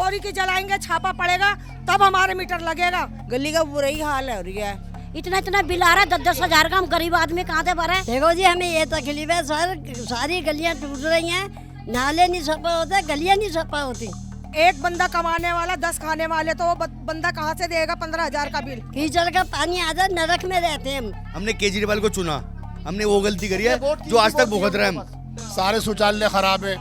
चोरी की जलाएंगे, छापा पड़ेगा तब हमारे मीटर लगेगा। गली का बुरा ही हाल है रहा है। इतना इतना बिल आ रहा है, 10-10 हजार का। हम गरीब आदमी कहाँ से भरे? देखो जी, हमें ये तकलीफ है सर, सारी गलियां टूट रही हैं, नाले नहीं सफा होते, गलियां नहीं सफा होती। एक बंदा कमाने वाला 10 खाने वाले, तो वो बंदा कहाँ से देगा 15,000 का बिल? कीचड़ का पानी आता है, नरक में रहते हैं हम। हमने केजरीवाल को चुना, हमने वो गलती करी है जो आज तक भुगत रहे हैं हम। सारे शौचालय खराब है,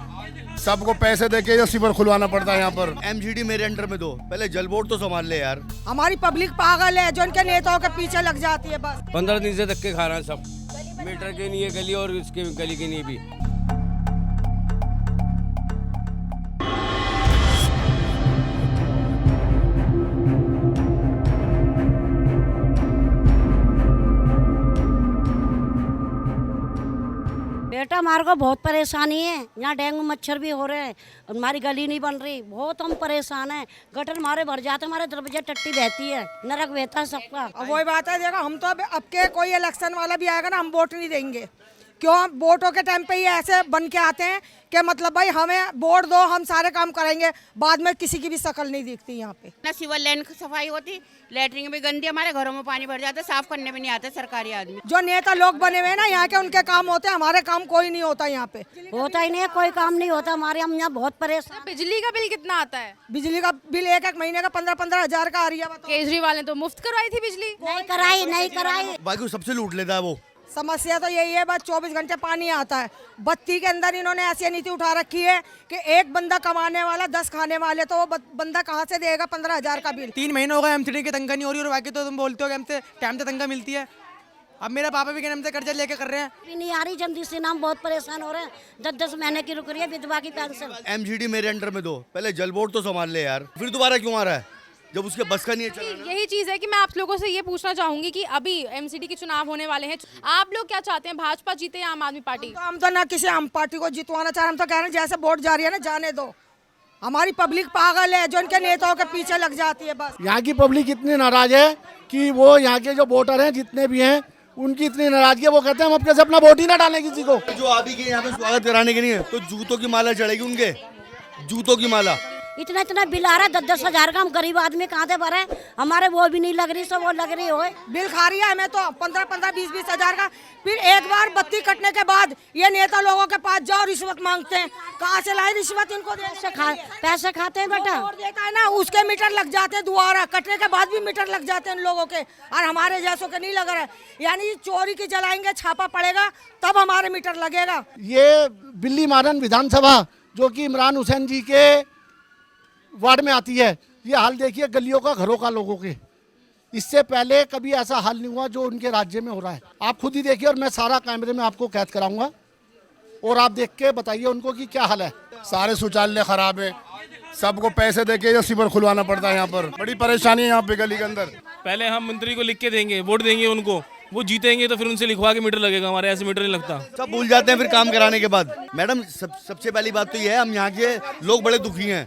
सबको पैसे देके या सीवर खुलवाना पड़ता है यहाँ पर। एमजीडी मेरे अंडर में दो, पहले जल बोर्ड तो संभाल ले यार। हमारी पब्लिक पागल है जो इनके नेताओं के पीछे लग जाती है बस। 15 दिन से धक्के खा रहे हैं सब, मीटर के नहीं है गली और इसके गली के नहीं भी। बेटा हमारे को बहुत परेशानी है, यहाँ डेंगू मच्छर भी हो रहे हैं, हमारी गली नहीं बन रही, बहुत हम परेशान हैं। गटर हमारे भर जाते, हमारे दरवाजे टट्टी बहती है, नरक बहता है सबका। अब वही बात है, देखो हम तो अब के कोई इलेक्शन वाला भी आएगा ना, हम वोट नहीं देंगे। क्यों? वोटों के टाइम पे ही ऐसे बन के आते हैं कि मतलब भाई हमें वोट दो, हम सारे काम करेंगे, बाद में किसी की भी शक्ल नहीं दिखती यहाँ पे। ना सिविल लाइन की सफाई होती, लेटरिन भी गंदी, हमारे घरों में पानी भर जाता, साफ करने भी नहीं आते सरकारी आदमी। जो नेता लोग बने हुए हैं ना यहाँ के, उनके काम होते हैं, हमारे काम कोई नहीं होता यहाँ पे। होता ही नहीं है, कोई काम नहीं होता हमारे। हम यहाँ बहुत परेशान। बिजली का बिल कितना आता है? बिजली का बिल एक महीने का 15-15 हजार का आ रही है। केजरीवाल ने तो मुफ्त करवाई थी बिजली। नहीं कराई। बाकी सबसे लूट लेता है वो। समस्या तो यही है, बस 24 घंटे पानी आता है। बत्ती के अंदर इन्होंने ऐसी नीति उठा रखी है कि एक बंदा कमाने वाला 10 खाने वाले, तो वो बंदा कहाँ से देगा 15,000 का बिल? 3 महीने हो गए एमसीडी की तनख्वाह नहीं हो रही, और बाकी तो तुम बोलते हो कि हमसे टाइम से तनख्वाह मिलती है। अब मेरे पापा भी हमसे कर्जा लेके कर रहे हैं। नहीं आ रही जल्दी से, नाम बहुत परेशान हो रहे हैं। 10-10 महीने की रुक रही है विधवा की पेंशन। एमजीडी मेरे अंडर में दो, पहले जल बोर्ड तो संभाल ले यार। फिर दोबारा क्यों आ रहा है जब उसके बस का नहीं है चलाना? यही चीज है कि मैं आप लोगों से ये पूछना चाहूंगी कि अभी एमसीडी के चुनाव होने वाले हैं, आप लोग क्या चाहते हैं, भाजपा जीते या आम आदमी पार्टी? हम तो ना किसी आम पार्टी को जितवाना चाह रहे, हम तो कह रहे हैं जैसे वोट जा रही है ना, जाने दो। हमारी पब्लिक पागल है जो इनके नेताओं के पीछे लग जाती है बस। यहाँ की पब्लिक इतनी नाराज है कि वो यहाँ के जो वोटर हैं जितने भी हैं, उनकी इतनी नाराजगी है, वो कहते हैं हम अब कैसे अपना वोट ही ना डालें किसी को। जो अभी के यहाँ पे स्वागत कराने के नहीं है तो जूतों की माला चढ़ेगी उनके, जूतों की माला। इतना इतना बिल आ रहा है, 10-10 हजार का। हम गरीब आदमी कहाँ से भरे? हमारे वो भी नहीं लग रही, सब वो लग रही हो। बिल खा रही है हमें तो 15-15, 20-20 हजार का। फिर एक बार बत्ती कटने के बाद ये नेता लोगों के पास जाओ, रिश्वत मांगते हैं। कहाँ से लाए रिश्वत? इनको पैसे खाते हैं बेटा। वोट देता है ना, उसके मीटर लग जाते हैं, दोबारा कटने के बाद भी मीटर लग जाते हैं इन लोगों के, और हमारे जैसों के नहीं लग रहा है। यानी चोरी की जलाएंगे, छापा पड़ेगा तब हमारे मीटर लगेगा। ये बिल्ली मारन विधानसभा जो कि इमरान हुसैन जी के वार्ड में आती है, ये हाल देखिए गलियों का, घरों का, लोगों के। इससे पहले कभी ऐसा हाल नहीं हुआ जो उनके राज्य में हो रहा है। आप खुद ही देखिए, और मैं सारा कैमरे में आपको कैद कराऊंगा, और आप देख के बताइए उनको कि क्या हाल है। सारे शौचालय खराब है, सबको पैसे देके या सीवर खुलवाना पड़ता है यहाँ पर। बड़ी परेशानी है यहाँ पे गली के अंदर। पहले हम मंत्री को लिख के देंगे, वोट देंगे उनको, वो जीतेंगे तो फिर उनसे लिखवा के मीटर लगेगा, हमारे ऐसे मीटर नहीं लगता। सब भूल जाते हैं फिर काम कराने के बाद। मैडम सबसे पहली बात तो ये है, हम यहाँ के लोग बड़े दुखी हैं।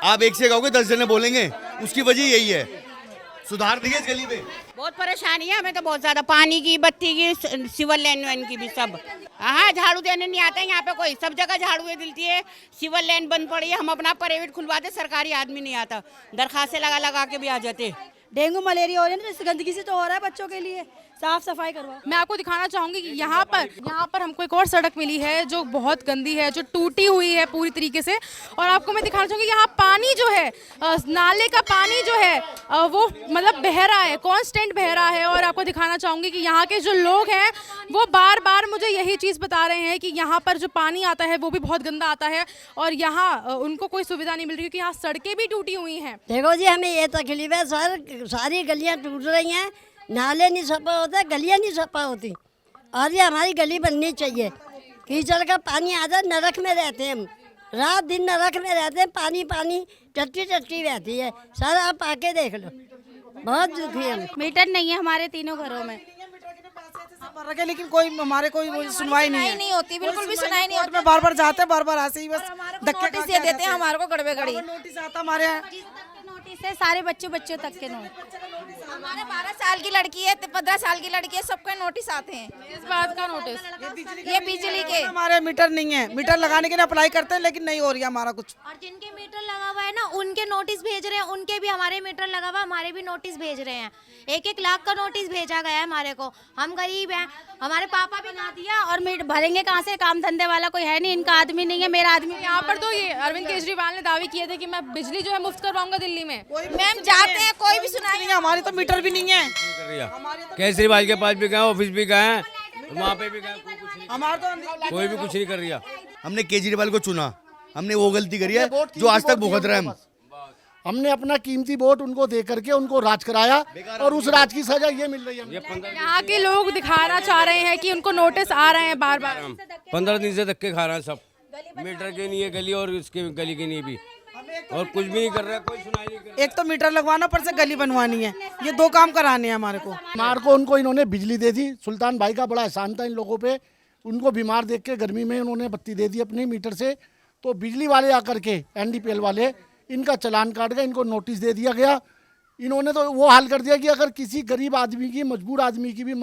आप एक से कहोगे 10 जने बोलेंगे, उसकी वजह यही है। सुधार दिए इस गली में। बहुत परेशानी है हमें तो, बहुत ज्यादा, पानी की, बत्ती की, सिविल लाइन वैन की भी सब। हाँ, झाड़ू देने नहीं आता है यहाँ पे कोई, सब जगह झाड़ू दिलती है। सिविल लाइन बंद पड़ी है, हम अपना प्राइवेट खुलवाते, सरकारी आदमी नहीं आता, दरखास्तें लगा लगा के भी आ जाते। डेंगू मलेरिया हो रही है ना, गंदगी से तो हो रहा है। बच्चों के लिए साफ सफाई करवाओ। मैं आपको दिखाना चाहूंगी कि यहाँ पर हमको एक और सड़क मिली है जो बहुत गंदी है, जो टूटी हुई है पूरी तरीके से। और आपको मैं दिखाना चाहूंगी यहाँ पानी जो है, नाले का पानी जो है वो मतलब बह रहा है, कांस्टेंट बह रहा है। और आपको दिखाना चाहूंगी कि यहाँ के जो लोग हैं वो बार बार मुझे यही चीज़ बता रहे हैं कि यहाँ पर जो पानी आता है वो भी बहुत गंदा आता है, और यहाँ उनको कोई सुविधा नहीं मिल रही, क्योंकि यहाँ सड़कें भी टूटी हुई हैं। देखो जी, हमें ये तकलीफ है सर, सारी गलियां टूट रही हैं, नाले नहीं सफा होते, गलियां नहीं सफा होती, और ये हमारी गली बननी चाहिए। कीचड़ का पानी आता है, नरक में रहते हैं हम, रात दिन नरक में रहते हैं। पानी पानी टट्टी टट्टी रहती है सर, आप आके देख लो, बहुत दुखी है। मीटर नहीं है हमारे तीनों घरों में, लेकिन कोई हमारे कोई सुनवाई नहीं होती, बिल्कुल भी सुनाई नहीं होती। बार बार जाते हैं, बार बार ऐसे ही बस धक्के नोटिस दे देते हैं हमारे को, गड़बे गड़ी नोटिस आता हमारे यहाँ। नोटिस है, सारे बच्चों तक के नोटिस। हमारे 12 साल की लड़की है, 15 साल की लड़की है, सबके नोटिस आते हैं। इस बात का नोटिस? ये बिजली के हमारे मीटर नहीं है, मीटर लगाने के लिए अप्लाई करते हैं लेकिन नहीं हो रही है हमारा कुछ। और जिनके मीटर लगा हुआ है ना, उनके नोटिस भेज रहे हैं, उनके भी हमारे मीटर लगा हुआ, हमारे भी नोटिस भेज रहे हैं। 1-1 लाख का नोटिस भेजा गया है हमारे को। हम गरीब हैं, हमारे पापा भी ना दिया और भरेंगे कहाँ से? काम धंधे वाला कोई है नहीं, इनका आदमी नहीं है, मेरा आदमी। यहाँ पर तो ये अरविंद केजरीवाल ने दावे किए थे कि मैं बिजली जो है मुफ्त करवाऊंगा दिल्ली में। मैम जाते हैं, कोई भी सुनाई नहीं, हमारी तो मीटर भी नहीं है। केजरीवाल के पास भी गए, ऑफिस भी गए, वहाँ पे भी गए, हमारा तो कोई भी कुछ नहीं कर रहा। हमने केजरीवाल को चुना, हमने वो गलती करी है जो आज तक भुगत रहे हैं हम। हमने अपना कीमती वोट उनको दे करके उनको राज कराया और उस राज की सजा ये मिल रही है। यहाँ के लोग दिखाना चाह रहे हैं कि उनको नोटिस आ रहे हैं बार बार। 15 दिन से धक्के खा रहे हैं सब, मीटर के नहीं है गली और इसके गली के नहीं भी, और कुछ भी नहीं कर रहा है, कोई सुनाई नहीं कर रहा। एक तो मीटर लगवाना, पर से गली बनवानी है, ये 2 काम कराने हैं हमारे को। बीमार को उनको इन्होंने बिजली दे दी। सुल्तान भाई का बड़ा एहसान था इन लोगों पे, उनको बीमार देख के गर्मी में उन्होंने बत्ती दे दी अपने मीटर से। तो बिजली वाले आकर के NDPL वाले इनका चालान काट गए, इनको नोटिस दे दिया गया। इन्होंने तो वो हाल कर दिया कि अगर किसी गरीब आदमी की, मजबूर आदमी की भी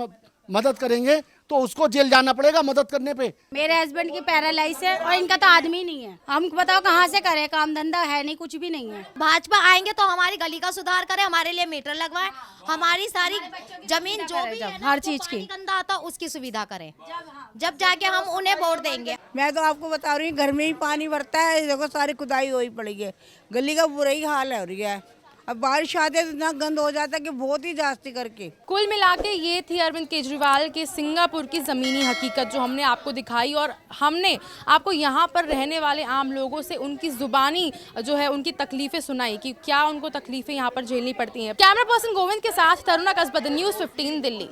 मदद करेंगे तो उसको जेल जाना पड़ेगा मदद करने पे। मेरे हस्बैंड की पैरालाइज है और इनका तो आदमी नहीं है। हम बताओ कहाँ से करें? काम धंधा है नहीं, कुछ भी नहीं है। भाजपा आएंगे तो हमारी गली का सुधार करे, हमारे लिए मीटर लगवाए, हमारी सारी जमीन जो भी है ना, हर चीज की गंदा आता उसकी सुविधा करें, जब जाके हम उन्हें वोट देंगे। मैं तो आपको बता रही हूँ, घर में ही पानी भरता है, देखो सारी खुदाई हो ही पड़ी है, गली का बुरा ही हाल हो रही है। अब बारिश आते तो इतना गंद हो जाता है कि बहुत ही जास्ती करके। कुल मिला के ये थी अरविंद केजरीवाल के सिंगापुर की ज़मीनी हकीकत जो हमने आपको दिखाई, और हमने आपको यहाँ पर रहने वाले आम लोगों से उनकी ज़ुबानी जो है उनकी तकलीफ़ें सुनाई कि क्या उनको तकलीफ़ें यहाँ पर झेलनी पड़ती हैं। कैमरा पर्सन गोविंद के साथ तरुणा कसबद, News 15 दिल्ली।